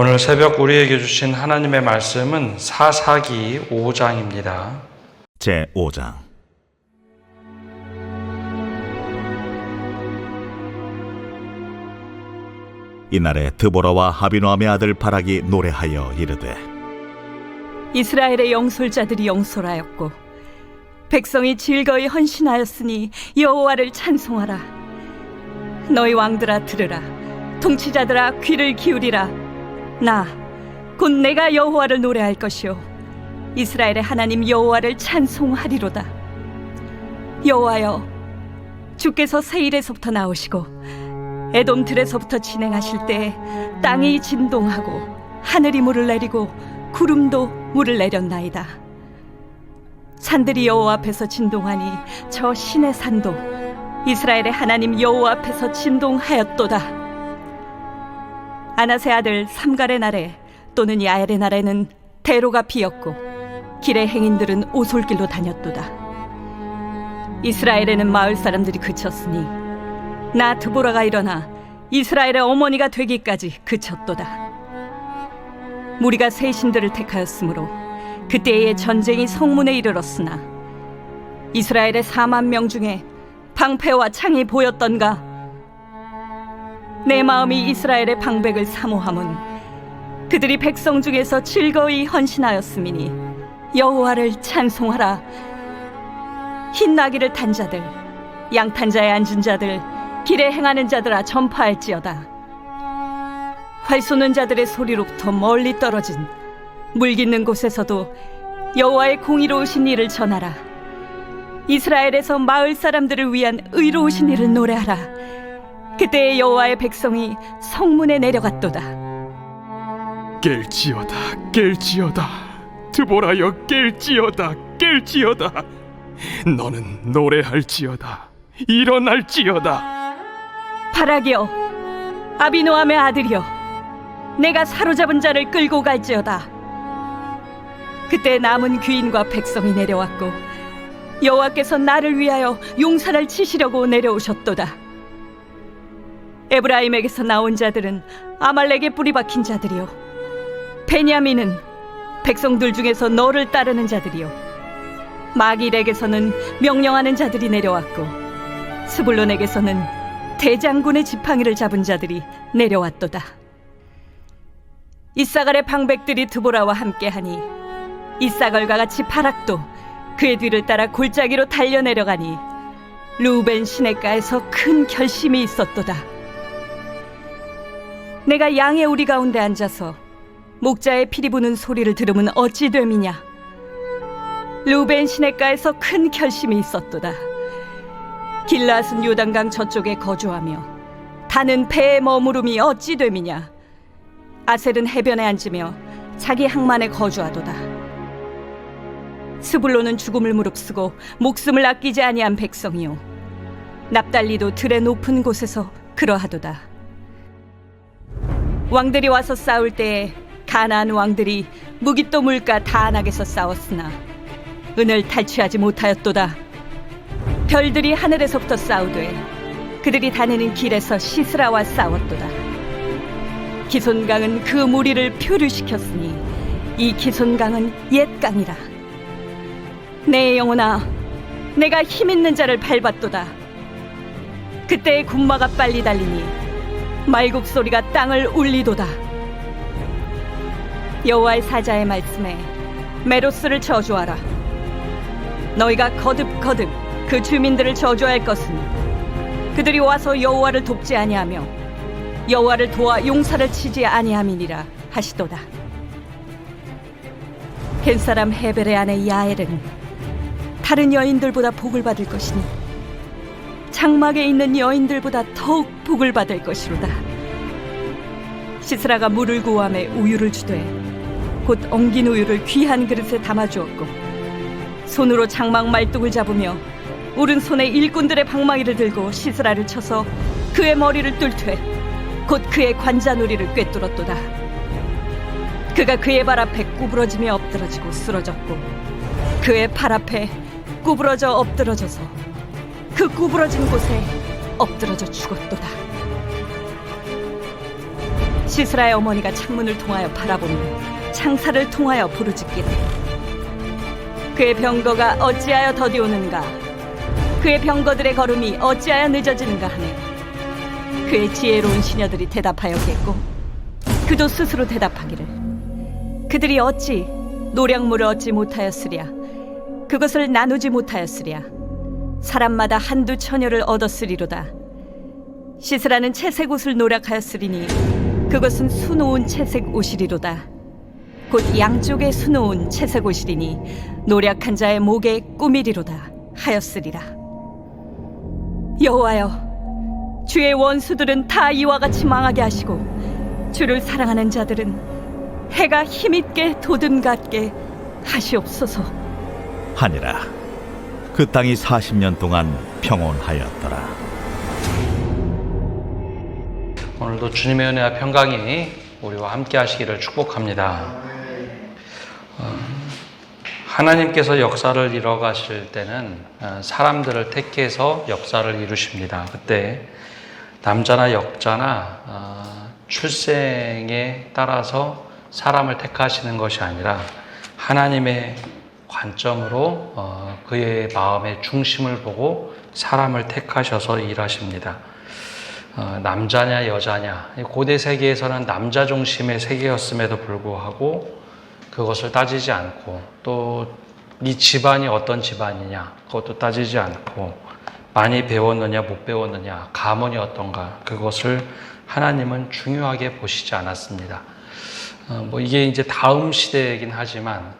오늘 새벽 우리에게 주신 하나님의 말씀은 사사기 5장입니다. 제5장. 이날에 드보라와 아비노함의 아들 바락이 노래하여 이르되, 이스라엘의 영솔자들이 영솔하였고 백성이 즐거이 헌신하였으니 여호와를 찬송하라. 너희 왕들아 들으라. 통치자들아 귀를 기울이라. 나 곧 내가 여호와를 노래할 것이요 이스라엘의 하나님 여호와를 찬송하리로다. 여호와여, 주께서 세일에서부터 나오시고 에돔 들에서부터 진행하실 때 땅이 진동하고 하늘이 물을 내리고 구름도 물을 내렸나이다. 산들이 여호와 앞에서 진동하니 저 신의 산도 이스라엘의 하나님 여호와 앞에서 진동하였도다. 아나세 아들 삼갈의 날에 또는 야엘의 날에는 대로가 비었고 길의 행인들은 오솔길로 다녔도다. 이스라엘에는 마을 사람들이 그쳤으니 나 드보라가 일어나 이스라엘의 어머니가 되기까지 그쳤도다. 무리가 새 신들을 택하였으므로 그때의 전쟁이 성문에 이르렀으나 이스라엘의 4만 명 중에 방패와 창이 보였던가? 내 마음이 이스라엘의 방백을 사모함은 그들이 백성 중에서 즐거이 헌신하였음이니 여호와를 찬송하라. 흰 나귀를 탄 자들, 양탄 자에 앉은 자들, 길에 행하는 자들아 전파할지어다. 활 쏘는 자들의 소리로부터 멀리 떨어진 물 깃는 곳에서도 여호와의 공의로우신 일을 전하라. 이스라엘에서 마을 사람들을 위한 의로우신 일을 노래하라. 그때 여호와의 백성이 성문에 내려갔도다. 깰지어다, 깰지어다. 드보라여, 깰지어다, 깰지어다. 너는 노래할지어다, 일어날지어다. 바락이여, 아비노함의 아들이여, 내가 사로잡은 자를 끌고 갈지어다. 그때 남은 귀인과 백성이 내려왔고 여호와께서 나를 위하여 용사를 치시려고 내려오셨도다. 에브라임에게서 나온 자들은 아말렉에 뿌리 박힌 자들이요 베냐민은 백성들 중에서 너를 따르는 자들이요 마길에게서는 명령하는 자들이 내려왔고 스불론에게서는 대장군의 지팡이를 잡은 자들이 내려왔도다. 이사갈의 방백들이 드보라와 함께하니 이사갈과 같이 바락도 그의 뒤를 따라 골짜기로 달려내려가니 루벤 시냇가에서 큰 결심이 있었도다. 내가 양의 우리 가운데 앉아서 목자의 피리 부는 소리를 들으면 어찌 됨이냐. 루벤 시냇가에서 큰 결심이 있었도다. 길라앗은 요단강 저쪽에 거주하며 다는 배에 머무름이 어찌 됨이냐. 아셀은 해변에 앉으며 자기 항만에 거주하도다. 스불론은 죽음을 무릅쓰고 목숨을 아끼지 아니한 백성이요 납달리도 들의 높은 곳에서 그러하도다. 왕들이 와서 싸울 때에 가나안 왕들이 무깃도 물가 다안악에서 싸웠으나 은을 탈취하지 못하였도다. 별들이 하늘에서부터 싸우되 그들이 다니는 길에서 시스라와 싸웠도다. 기손강은 그 무리를 표류시켰으니 이 기손강은 옛 강이라. 내 영혼아, 내가 힘있는 자를 밟았도다. 그때의 군마가 빨리 달리니 말굽 소리가 땅을 울리도다. 여호와의 사자의 말씀에 메로스를 저주하라. 너희가 거듭거듭 그 주민들을 저주할 것은 그들이 와서 여호와를 돕지 아니하며 여호와를 도와 용사를 치지 아니함이니라 하시도다. 겐사람 헤벨의 아내 야엘은 다른 여인들보다 복을 받을 것이니 장막에 있는 여인들보다 더욱 복을 받을 것이로다. 시스라가 물을 구함에 우유를 주되 곧 엉긴 우유를 귀한 그릇에 담아주었고 손으로 장막 말뚝을 잡으며 오른손에 일꾼들의 방망이를 들고 시스라를 쳐서 그의 머리를 뚫되 곧 그의 관자놀이를 꿰뚫었도다. 그가 그의 발 앞에 구부러지며 엎드러지고 쓰러졌고 그의 팔 앞에 구부러져 엎드러져서 그 구부러진 곳에 엎드러져 죽었도다. 시스라의 어머니가 창문을 통하여 바라보며 창살을 통하여 부르짖기를 그의 병거가 어찌하여 더디오는가 그의 병거들의 걸음이 어찌하여 늦어지는가 하네. 그의 지혜로운 시녀들이 대답하였겠고 그도 스스로 대답하기를 그들이 어찌 노량물을 얻지 못하였으랴 그것을 나누지 못하였으랴 사람마다 한두 처녀를 얻었으리로다. 시스라는 채색 옷을 노력하였으리니 그것은 수놓은 채색 옷이리로다. 곧 양쪽에 수놓은 채색 옷이리니 노력한 자의 목에 꾸미리로다 하였으리라. 여호와여, 주의 원수들은 다 이와 같이 망하게 하시고 주를 사랑하는 자들은 해가 힘있게 돋음같게 하시옵소서. 하니라. 그 땅이 40년 동안 평온하였더라. 오늘도 주님의 은혜와 평강이 우리와 함께 하시기를 축복합니다. 하나님께서 역사를 이뤄가실 때는 사람들을 택해서 역사를 이루십니다. 그때 남자나 여자나 출생에 따라서 사람을 택하시는 것이 아니라 하나님의 관점으로 그의 마음의 중심을 보고 사람을 택하셔서 일하십니다. 남자냐 여자냐, 고대 세계에서는 남자 중심의 세계였음에도 불구하고 그것을 따지지 않고 또 네 집안이 어떤 집안이냐 그것도 따지지 않고 많이 배웠느냐 못 배웠느냐 가문이 어떤가 그것을 하나님은 중요하게 보시지 않았습니다. 이게 이제 다음 시대이긴 하지만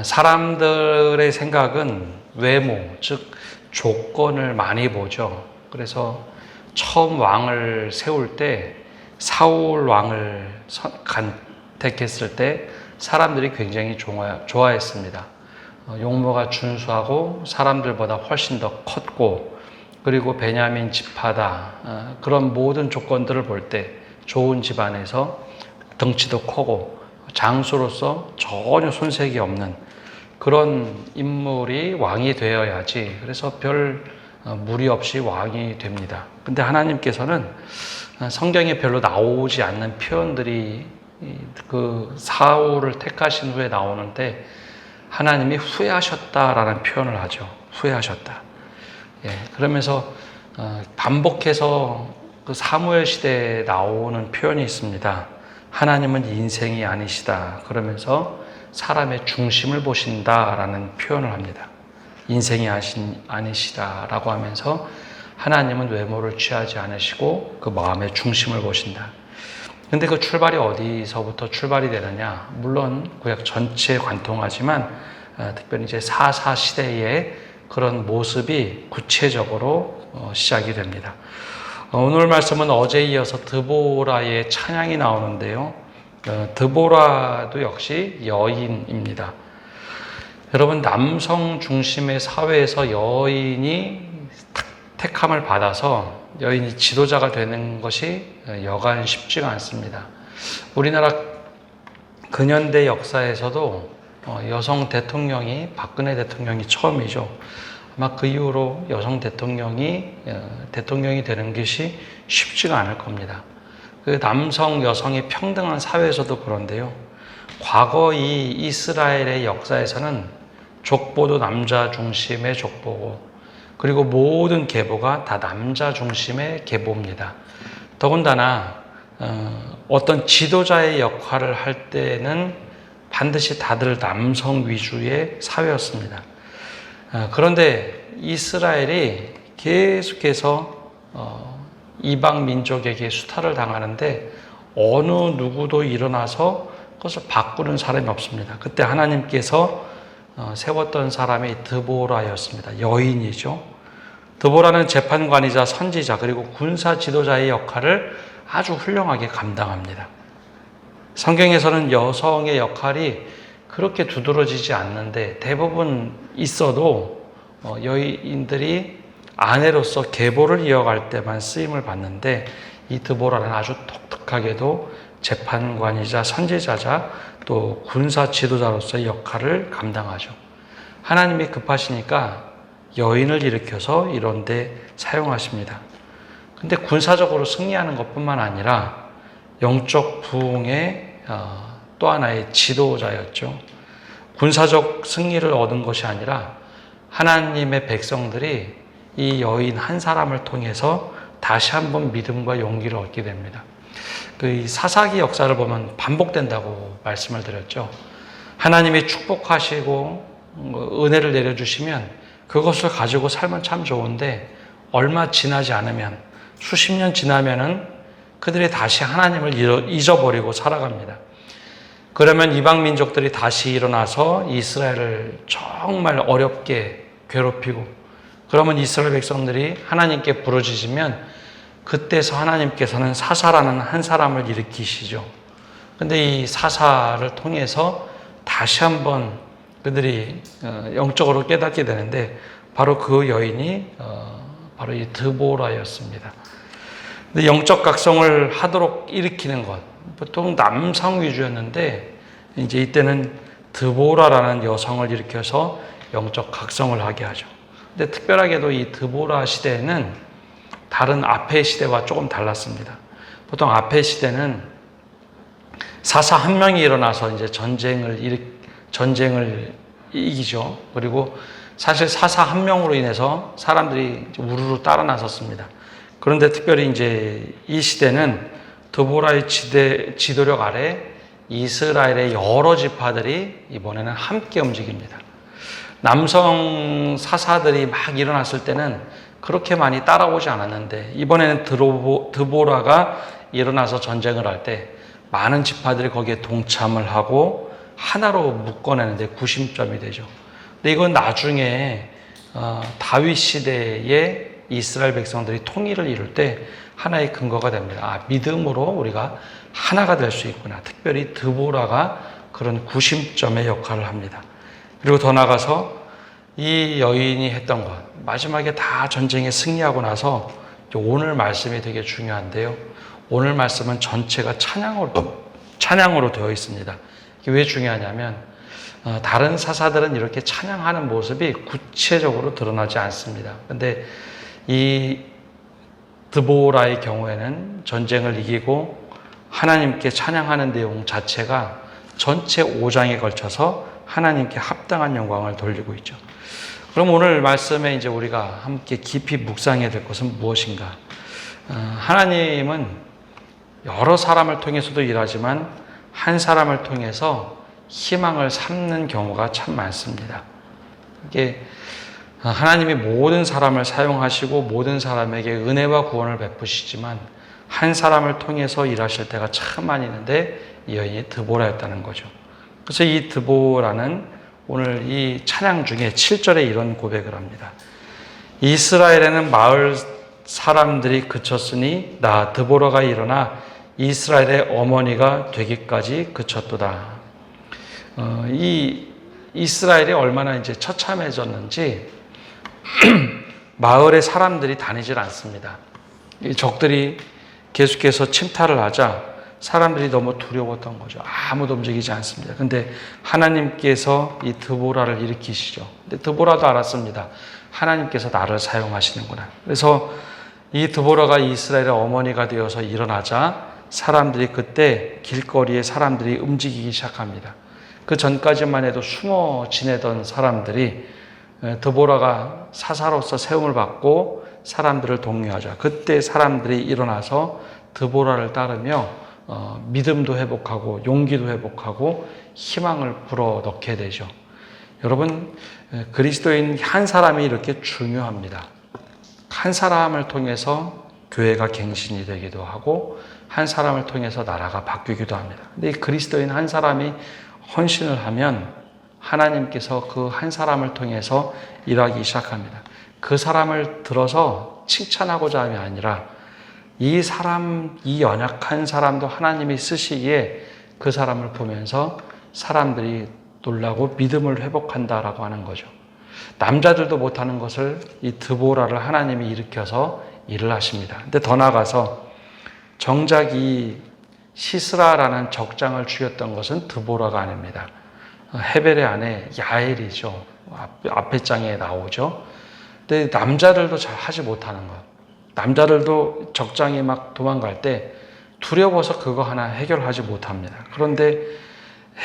사람들의 생각은 외모, 즉 조건을 많이 보죠. 그래서 처음 왕을 세울 때 사울 왕을 택했을 때 사람들이 굉장히 좋아했습니다. 용모가 준수하고 사람들보다 훨씬 더 컸고 그리고 베냐민 지파다 그런 모든 조건들을 볼 때 좋은 집안에서 덩치도 크고 장수로서 전혀 손색이 없는 그런 인물이 왕이 되어야지 그래서 별 무리 없이 왕이 됩니다. 근데 하나님께서는 성경에 별로 나오지 않는 표현들이 그 사울을 택하신 후에 나오는데 하나님이 후회하셨다라는 표현을 하죠. 후회하셨다. 그러면서 반복해서 그 사무엘 시대에 나오는 표현이 있습니다. 하나님은 인생이 아니시다. 그러면서 사람의 중심을 보신다라는 표현을 합니다. 인생이 아니시다라고 하면서 하나님은 외모를 취하지 않으시고 그 마음의 중심을 보신다. 근데 그 출발이 어디서부터 출발이 되느냐? 물론 구약 전체에 관통하지만 특별히 이제 사사 시대의 그런 모습이 구체적으로 시작이 됩니다. 오늘 말씀은 어제에 이어서 드보라의 찬양이 나오는데요. 드보라도 역시 여인입니다. 여러분, 남성 중심의 사회에서 여인이 택함을 받아서 여인이 지도자가 되는 것이 여간 쉽지가 않습니다. 우리나라 근현대 역사에서도 여성 대통령이 박근혜 대통령이 처음이죠. 아마 그 이후로 여성 대통령이 되는 것이 쉽지가 않을 겁니다. 그 남성 여성이 평등한 사회에서도 그런데요. 과거 이 이스라엘의 역사에서는 족보도 남자 중심의 족보고 그리고 모든 계보가 다 남자 중심의 계보입니다. 더군다나 어떤 지도자의 역할을 할 때는 반드시 다들 남성 위주의 사회였습니다. 그런데 이스라엘이 계속해서 이방 민족에게 수탈을 당하는데 어느 누구도 일어나서 그것을 바꾸는 사람이 없습니다. 그때 하나님께서 세웠던 사람이 드보라였습니다. 여인이죠. 드보라는 재판관이자 선지자 그리고 군사 지도자의 역할을 아주 훌륭하게 감당합니다. 성경에서는 여성의 역할이 그렇게 두드러지지 않는데 대부분 있어도 여인들이 아내로서 계보를 이어갈 때만 쓰임을 받는데 이 드보라는 아주 독특하게도 재판관이자 선지자자 또 군사 지도자로서의 역할을 감당하죠. 하나님이 급하시니까 여인을 일으켜서 이런 데 사용하십니다. 근데 군사적으로 승리하는 것뿐만 아니라 영적 부흥의 또 하나의 지도자였죠. 군사적 승리를 얻은 것이 아니라 하나님의 백성들이 이 여인 한 사람을 통해서 다시 한번 믿음과 용기를 얻게 됩니다. 그 사사기 역사를 보면 반복된다고 말씀을 드렸죠. 하나님이 축복하시고 은혜를 내려주시면 그것을 가지고 살면 참 좋은데 얼마 지나지 않으면 수십 년 지나면은 그들이 다시 하나님을 잊어버리고 살아갑니다. 그러면 이방 민족들이 다시 일어나서 이스라엘을 정말 어렵게 괴롭히고 그러면 이스라엘 백성들이 하나님께 부르짖으면 그때서 하나님께서는 사사라는 한 사람을 일으키시죠. 근데 이 사사를 통해서 다시 한번 그들이 영적으로 깨닫게 되는데 바로 그 여인이 바로 이 드보라였습니다. 근데 영적 각성을 하도록 일으키는 것, 보통 남성 위주였는데 이제 이때는 드보라라는 여성을 일으켜서 영적 각성을 하게 하죠. 근데 특별하게도 이 드보라 시대에는 다른 앞의 시대와 조금 달랐습니다. 보통 앞의 시대는 사사 한 명이 일어나서 이제 전쟁을 이기죠. 그리고 사실 사사 한 명으로 인해서 사람들이 우르르 따라 나섰습니다. 그런데 특별히 이제 이 시대는 드보라의 지도력 아래 이스라엘의 여러 지파들이 이번에는 함께 움직입니다. 남성 사사들이 막 일어났을 때는 그렇게 많이 따라오지 않았는데 이번에는 드보라가 일어나서 전쟁을 할 때 많은 지파들이 거기에 동참을 하고 하나로 묶어내는데 구심점이 되죠. 근데 이건 나중에 다윗 시대에 이스라엘 백성들이 통일을 이룰 때 하나의 근거가 됩니다. 믿음으로 우리가 하나가 될 수 있구나. 특별히 드보라가 그런 구심점의 역할을 합니다. 그리고 더 나아가서 이 여인이 했던 것, 마지막에 다 전쟁에 승리하고 나서 오늘 말씀이 되게 중요한데요. 오늘 말씀은 전체가 찬양으로 되어 있습니다. 이게 왜 중요하냐면 다른 사사들은 이렇게 찬양하는 모습이 구체적으로 드러나지 않습니다. 근데 이 드보라의 경우에는 전쟁을 이기고 하나님께 찬양하는 내용 자체가 전체 5장에 걸쳐서 하나님께 합당한 영광을 돌리고 있죠. 그럼 오늘 말씀에 이제 우리가 함께 깊이 묵상해야 될 것은 무엇인가? 하나님은 여러 사람을 통해서도 일하지만 한 사람을 통해서 희망을 삼는 경우가 참 많습니다. 이게 하나님이 모든 사람을 사용하시고 모든 사람에게 은혜와 구원을 베푸시지만 한 사람을 통해서 일하실 때가 참 많이 있는데 이 여인이 드보라였다는 거죠. 그래서 이 드보라는 오늘 이 찬양 중에 7절에 이런 고백을 합니다. 이스라엘에는 마을 사람들이 그쳤으니 나 드보라가 일어나 이스라엘의 어머니가 되기까지 그쳤도다. 이 이스라엘이 얼마나 이제 처참해졌는지 마을의 사람들이 다니질 않습니다. 이 적들이 계속해서 침탈을 하자 사람들이 너무 두려웠던 거죠. 아무도 움직이지 않습니다. 근데 하나님께서 이 드보라를 일으키시죠. 근데 드보라도 알았습니다. 하나님께서 나를 사용하시는구나. 그래서 이 드보라가 이스라엘의 어머니가 되어서 일어나자 사람들이 그때 길거리에 사람들이 움직이기 시작합니다. 그 전까지만 해도 숨어 지내던 사람들이 드보라가 사사로서 세움을 받고 사람들을 독려하자. 그때 사람들이 일어나서 드보라를 따르며 믿음도 회복하고 용기도 회복하고 희망을 불어넣게 되죠. 여러분, 그리스도인 한 사람이 이렇게 중요합니다. 한 사람을 통해서 교회가 갱신이 되기도 하고 한 사람을 통해서 나라가 바뀌기도 합니다. 근데 이 그리스도인 한 사람이 헌신을 하면 하나님께서 그 한 사람을 통해서 일하기 시작합니다. 그 사람을 들어서 칭찬하고자 함이 아니라 이 연약한 사람도 하나님이 쓰시기에 그 사람을 보면서 사람들이 놀라고 믿음을 회복한다라고 하는 거죠. 남자들도 못하는 것을 이 드보라를 하나님이 일으켜서 일을 하십니다. 근데 더 나아가서 정작 이 시스라라는 적장을 죽였던 것은 드보라가 아닙니다. 헤벨의 아내 야엘이죠. 앞에 장에 나오죠. 근데 남자들도 잘 하지 못하는 것. 남자들도 적장이 막 도망갈 때 두려워서 그거 하나 해결하지 못합니다. 그런데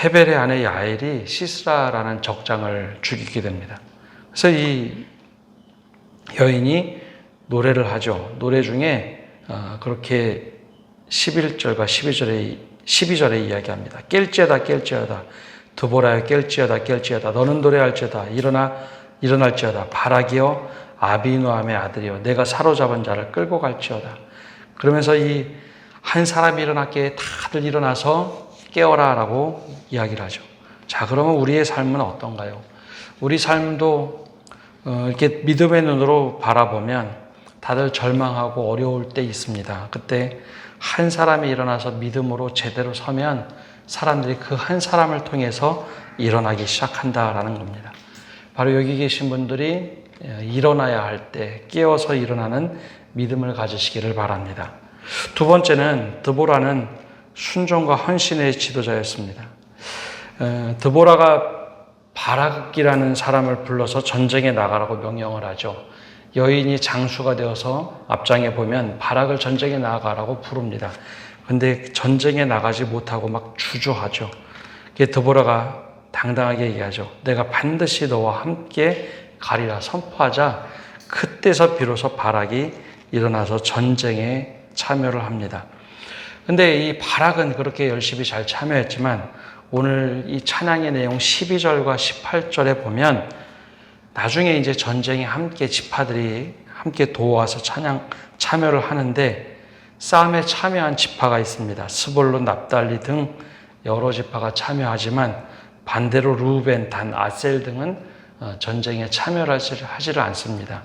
헤벨의 아내 야엘이 시스라라는 적장을 죽이게 됩니다. 그래서 이 여인이 노래를 하죠. 노래 중에 그렇게 11절과 12절에 이야기합니다. 깰지어다 깰지어다 드보라여 깰지어다 깰지어다 너는 노래할지어다 일어날지어다 바라기여 아비노함의 아들이여 내가 사로잡은 자를 끌고 갈지어다. 그러면서 이 한 사람이 일어났기에 다들 일어나서 깨어라 라고 이야기를 하죠. 자, 그러면 우리의 삶은 어떤가요? 우리 삶도 이렇게 믿음의 눈으로 바라보면 다들 절망하고 어려울 때 있습니다. 그때 한 사람이 일어나서 믿음으로 제대로 서면 사람들이 그 한 사람을 통해서 일어나기 시작한다라는 겁니다. 바로 여기 계신 분들이 일어나야 할 때 깨어서 일어나는 믿음을 가지시기를 바랍니다. 두 번째는 드보라는 순종과 헌신의 지도자였습니다. 드보라가 바락이라는 사람을 불러서 전쟁에 나가라고 명령을 하죠. 여인이 장수가 되어서 앞장에 보면 바락을 전쟁에 나가라고 부릅니다. 근데 전쟁에 나가지 못하고 막 주저하죠. 드보라가 당당하게 얘기하죠. 내가 반드시 너와 함께 가리라 선포하자. 그때서 비로소 바락이 일어나서 전쟁에 참여를 합니다. 근데 이 바락은 그렇게 열심히 잘 참여했지만 오늘 이 찬양의 내용 12절과 18절에 보면 나중에 이제 전쟁에 함께 지파들이 함께 도와서 참여를 하는데 싸움에 참여한 지파가 있습니다. 스볼론, 납달리 등 여러 지파가 참여하지만 반대로 루벤, 단, 아셀 등은 전쟁에 참여를 하지를 않습니다.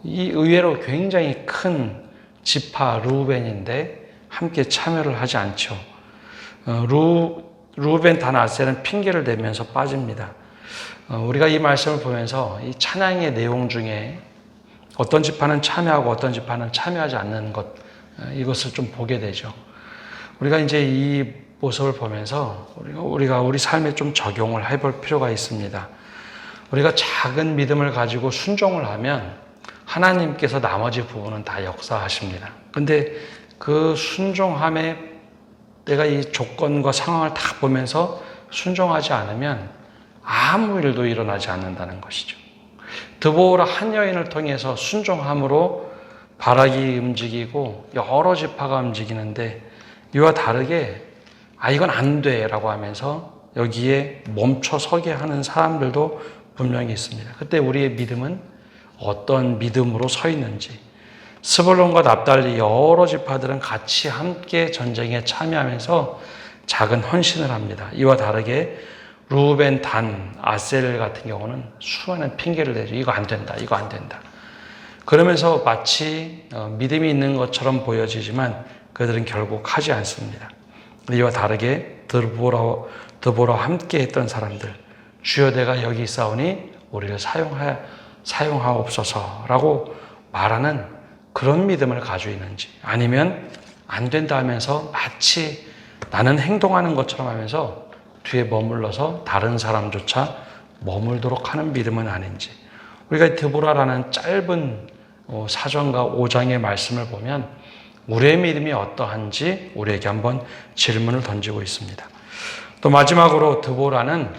이 의외로 굉장히 큰 지파 루벤인데 함께 참여를 하지 않죠. 루벤, 단, 아셀은 핑계를 대면서 빠집니다. 우리가 이 말씀을 보면서 이 찬양의 내용 중에 어떤 지파는 참여하고 어떤 지파는 참여하지 않는 것, 이것을 좀 보게 되죠. 우리가 이제 이 모습을 보면서 우리가 우리 삶에 좀 적용을 해볼 필요가 있습니다. 우리가 작은 믿음을 가지고 순종을 하면 하나님께서 나머지 부분은 다 역사하십니다. 근데 그 순종함에 내가 이 조건과 상황을 다 보면서 순종하지 않으면 아무 일도 일어나지 않는다는 것이죠. 드보라 한 여인을 통해서 순종함으로 바락이 움직이고 여러 지파가 움직이는데 이와 다르게 이건 안 돼 라고 하면서 여기에 멈춰 서게 하는 사람들도 분명히 있습니다. 그때 우리의 믿음은 어떤 믿음으로 서 있는지, 스불론과 납달리 여러 지파들은 같이 함께 전쟁에 참여하면서 작은 헌신을 합니다. 이와 다르게 루벤, 단, 아셀 같은 경우는 수많은 핑계를 대죠. 이거 안 된다, 이거 안 된다. 그러면서 마치 믿음이 있는 것처럼 보여지지만 그들은 결국 하지 않습니다. 이와 다르게 드보라와 함께 했던 사람들, 주여 내가 여기 있사오니 우리를 사용하옵소서라고 말하는 그런 믿음을 가지고 있는지, 아니면 안 된다 하면서 마치 나는 행동하는 것처럼 하면서 뒤에 머물러서 다른 사람조차 머물도록 하는 믿음은 아닌지, 우리가 드보라라는 짧은 사전과 5장의 말씀을 보면 우리의 믿음이 어떠한지 우리에게 한번 질문을 던지고 있습니다. 또 마지막으로 드보라는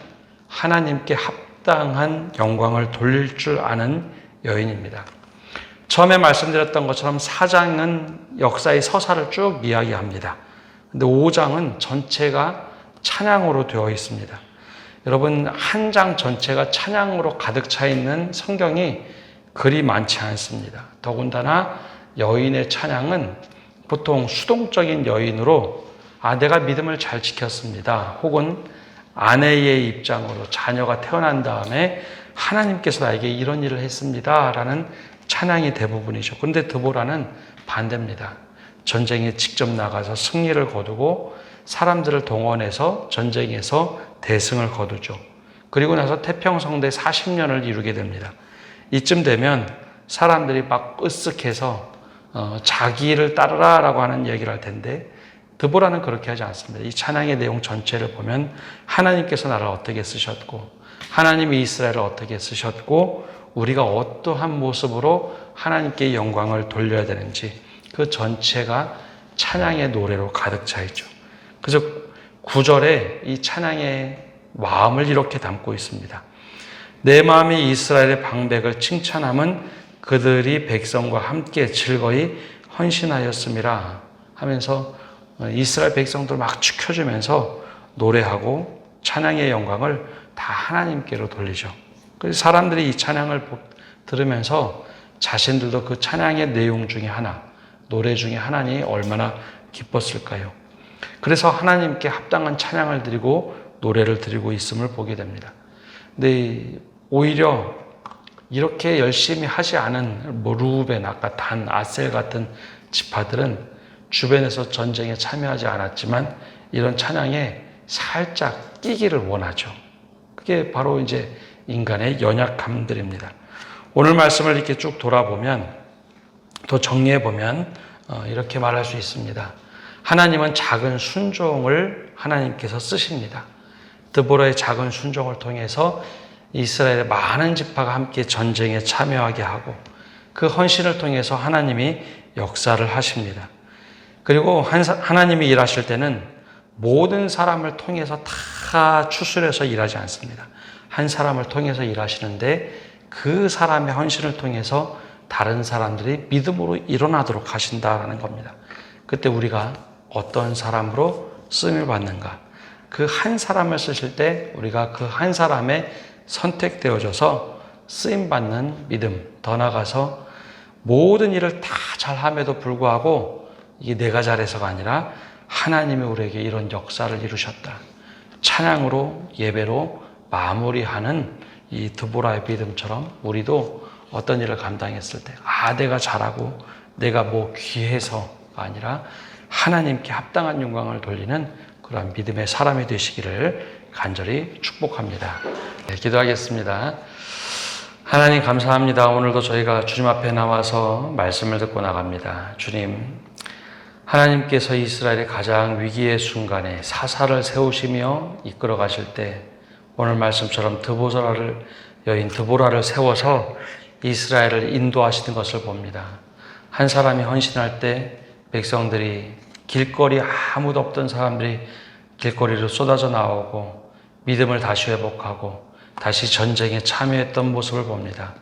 하나님께 합당한 영광을 돌릴 줄 아는 여인입니다. 처음에 말씀드렸던 것처럼 4장은 역사의 서사를 쭉 이야기합니다. 근데 5장은 전체가 찬양으로 되어 있습니다. 여러분, 한 장 전체가 찬양으로 가득 차 있는 성경이 그리 많지 않습니다. 더군다나 여인의 찬양은 보통 수동적인 여인으로 내가 믿음을 잘 지켰습니다. 혹은 아내의 입장으로 자녀가 태어난 다음에 하나님께서 나에게 이런 일을 했습니다 라는 찬양이 대부분이죠. 그런데 드보라는 반대입니다. 전쟁에 직접 나가서 승리를 거두고 사람들을 동원해서 전쟁에서 대승을 거두죠. 그리고 나서 태평성대 40년을 이루게 됩니다. 이쯤 되면 사람들이 막 으쓱해서 자기를 따르라 라고 하는 얘기를 할 텐데 드보라는 그렇게 하지 않습니다. 이 찬양의 내용 전체를 보면 하나님께서 나를 어떻게 쓰셨고 하나님이 이스라엘을 어떻게 쓰셨고 우리가 어떠한 모습으로 하나님께 영광을 돌려야 되는지 그 전체가 찬양의 노래로 가득 차 있죠. 그래서 9절에 이 찬양의 마음을 이렇게 담고 있습니다. 내 마음이 이스라엘의 방백을 칭찬함은 그들이 백성과 함께 즐거이 헌신하였음이라 하면서 이스라엘 백성들 막 지켜주면서 노래하고 찬양의 영광을 다 하나님께로 돌리죠. 그래서 사람들이 이 찬양을 들으면서 자신들도 그 찬양의 내용 중에 하나, 노래 중에 하나니 얼마나 기뻤을까요? 그래서 하나님께 합당한 찬양을 드리고 노래를 드리고 있음을 보게 됩니다. 근데 오히려 이렇게 열심히 하지 않은 루벤, 아까 단, 아셀 같은 지파들은 주변에서 전쟁에 참여하지 않았지만 이런 찬양에 살짝 끼기를 원하죠. 그게 바로 이제 인간의 연약함들입니다. 오늘 말씀을 이렇게 쭉 돌아보면, 또 정리해보면 이렇게 말할 수 있습니다. 하나님은 작은 순종을 하나님께서 쓰십니다. 드보라의 작은 순종을 통해서 이스라엘의 많은 지파가 함께 전쟁에 참여하게 하고 그 헌신을 통해서 하나님이 역사를 하십니다. 그리고 하나님이 일하실 때는 모든 사람을 통해서 다 추스려서 일하지 않습니다. 한 사람을 통해서 일하시는데 그 사람의 헌신을 통해서 다른 사람들이 믿음으로 일어나도록 하신다라는 겁니다. 그때 우리가 어떤 사람으로 쓰임을 받는가? 그 한 사람을 쓰실 때 우리가 그 한 사람에 선택되어져서 쓰임받는 믿음, 더 나아가서 모든 일을 다 잘함에도 불구하고 이게 내가 잘해서가 아니라 하나님이 우리에게 이런 역사를 이루셨다. 찬양으로, 예배로 마무리하는 이 드보라의 믿음처럼 우리도 어떤 일을 감당했을 때, 내가 잘하고 내가 뭐 귀해서가 아니라 하나님께 합당한 영광을 돌리는 그런 믿음의 사람이 되시기를 간절히 축복합니다. 네, 기도하겠습니다. 하나님 감사합니다. 오늘도 저희가 주님 앞에 나와서 말씀을 듣고 나갑니다. 주님, 하나님께서 이스라엘의 가장 위기의 순간에 사사를 세우시며 이끌어 가실 때 오늘 말씀처럼 여인 드보라를 세워서 이스라엘을 인도하시는 것을 봅니다. 한 사람이 헌신할 때 백성들이 길거리 아무도 없던 사람들이 길거리로 쏟아져 나오고 믿음을 다시 회복하고 다시 전쟁에 참여했던 모습을 봅니다.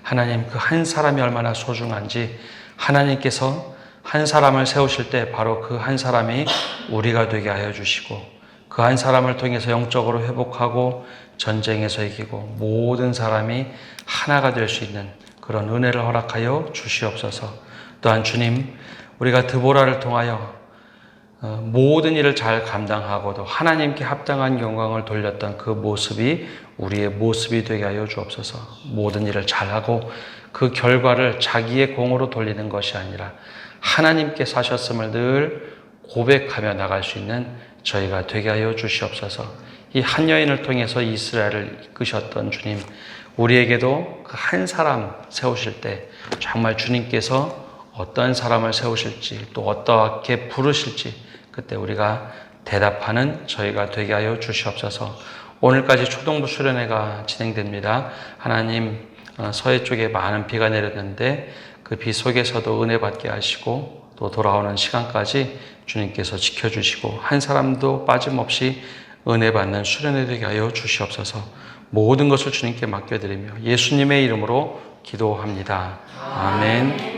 하나님, 그 한 사람이 얼마나 소중한지 하나님께서 한 사람을 세우실 때 바로 그 한 사람이 우리가 되게 하여 주시고 그 한 사람을 통해서 영적으로 회복하고 전쟁에서 이기고 모든 사람이 하나가 될 수 있는 그런 은혜를 허락하여 주시옵소서. 또한 주님, 우리가 드보라를 통하여 모든 일을 잘 감당하고도 하나님께 합당한 영광을 돌렸던 그 모습이 우리의 모습이 되게 하여 주옵소서. 모든 일을 잘하고 그 결과를 자기의 공으로 돌리는 것이 아니라 하나님께서 하셨음을 늘 고백하며 나갈 수 있는 저희가 되게 하여 주시옵소서. 이 한 여인을 통해서 이스라엘을 이끄셨던 주님, 우리에게도 그 한 사람 세우실 때 정말 주님께서 어떤 사람을 세우실지 또 어떻게 부르실지 그때 우리가 대답하는 저희가 되게 하여 주시옵소서. 오늘까지 초동부 수련회가 진행됩니다. 하나님, 서해 쪽에 많은 비가 내렸는데 그 비 속에서도 은혜 받게 하시고 또 돌아오는 시간까지 주님께서 지켜주시고 한 사람도 빠짐없이 은혜 받는 수련회 되게 하여 주시옵소서. 모든 것을 주님께 맡겨드리며 예수님의 이름으로 기도합니다. 아멘.